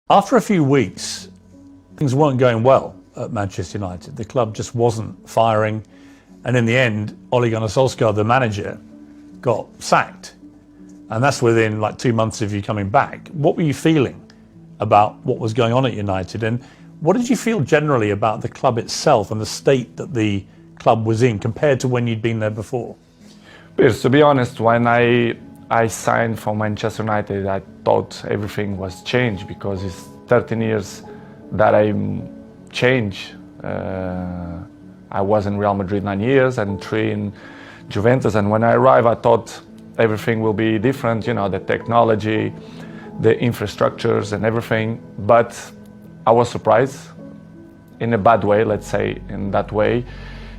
After a few weeks, things weren't going well at Manchester United. The club just wasn't firing. And in the end, Ole Gunnar Solskjaer, the manager, got sacked. And that's within like 2 months of you coming back. What were you feeling about what was going on at United? And what did you feel generally about the club itself and the state that the club was in compared to when you'd been there before? Piers, to be honest, when I signed for Manchester United, I thought everything was changed because it's 13 years that I changed. I was in Real Madrid 9 years and 3 in Juventus. And when I arrived, I thought everything will be different, you know, the technology, the infrastructures and everything. But I was surprised in a bad way, let's say in that way,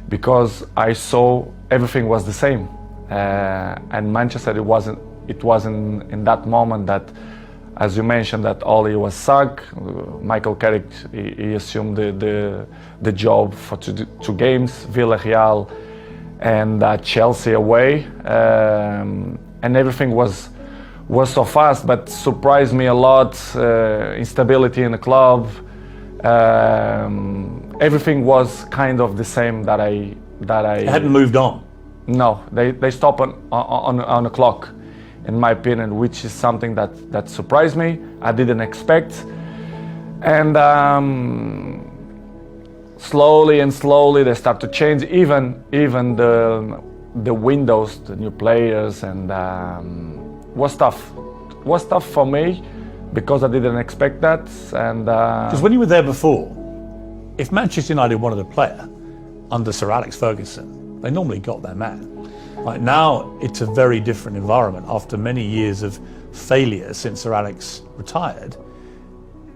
because I saw everything was the same. And Manchester, it wasn't in that moment that, as you mentioned, that Ole was sacked. Michael Carrick, he assumed the job for two games, Villarreal and Chelsea away, and everything was so fast, but surprised me a lot. Instability in the club. Everything was kind of the same that I hadn't moved on. No, they stopped on a clock, in my opinion, which is something that surprised me. I didn't expect. And slowly they start to change. Even the windows, the new players, and was tough. Was tough for me because I didn't expect that. And because when you were there before, if Manchester United wanted a player under Sir Alex Ferguson, they normally got their man. Like now, it's a very different environment. After many years of failure since Sir Alex retired,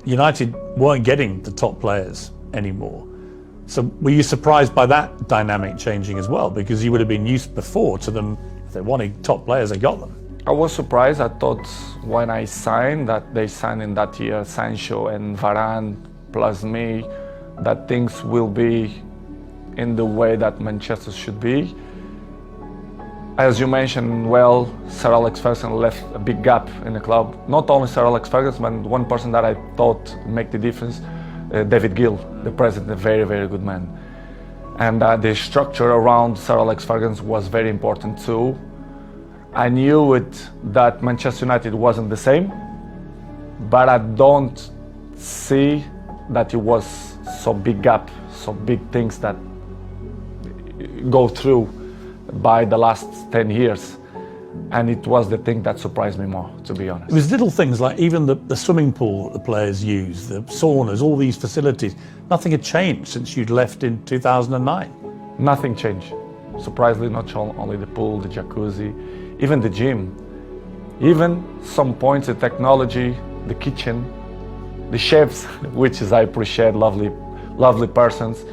United weren't getting the top players anymore. So were you surprised by that dynamic changing as well? Because you would have been used before to them, if they wanted top players, they got them. I was surprised. I thought when I signed, that they signed in that year, Sancho and Varane plus me, that things will be in the way that Manchester should be. As you mentioned, well, Sir Alex Ferguson left a big gap in the club. Not only Sir Alex Ferguson, but one person that I thought make the difference, David Gill, the president, a very, very good man. And the structure around Sir Alex Ferguson was very important too. I knew that Manchester United wasn't the same, but I don't see that it was so big gap, so big things that go through by the last 10 years. And it was the thing that surprised me more, to be honest. It was little things like even the swimming pool that the players use, the saunas, all these facilities. Nothing had changed since you'd left in 2009. Nothing changed. Surprisingly, not only the pool, the jacuzzi, even the gym. Even some points, the technology, the kitchen, the chefs, which is I appreciate, lovely persons.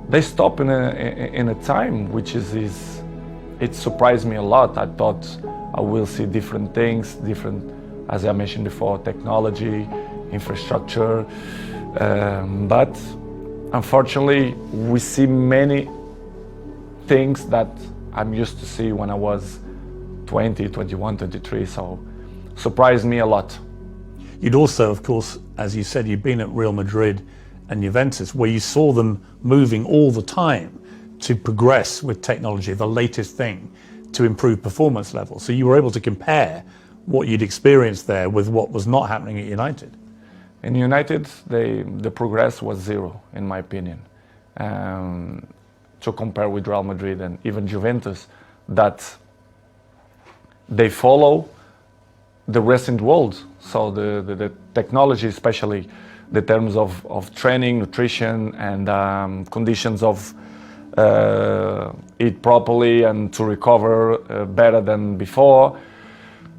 They stop in a time which it surprised me a lot. I thought I will see different things, different, as I mentioned before, technology, infrastructure, but unfortunately we see many things that I'm used to see when I was 20, 21, 23, so surprised me a lot. You'd also, of course, as you said, you'd been at Real Madrid and Juventus, where you saw them moving all the time to progress with technology, the latest thing, to improve performance levels. So you were able to compare what you'd experienced there with what was not happening at United. In United, the progress was zero, in my opinion. To compare with Real Madrid and even Juventus, that they follow the recent world. So the technology, especially the terms of training, nutrition, and conditions of eat properly and to recover better than before,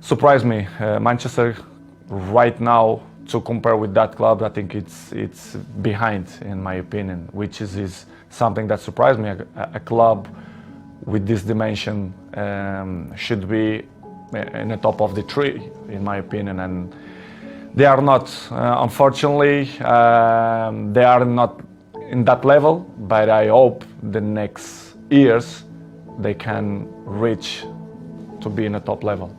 surprised me. Manchester right now, to compare with that club, I think it's behind, in my opinion, which is something that surprised me. A club with this dimension should be in the top of the tree, in my opinion, and they are not. Unfortunately, they are not in that level, but I hope the next years they can reach to be in a top level.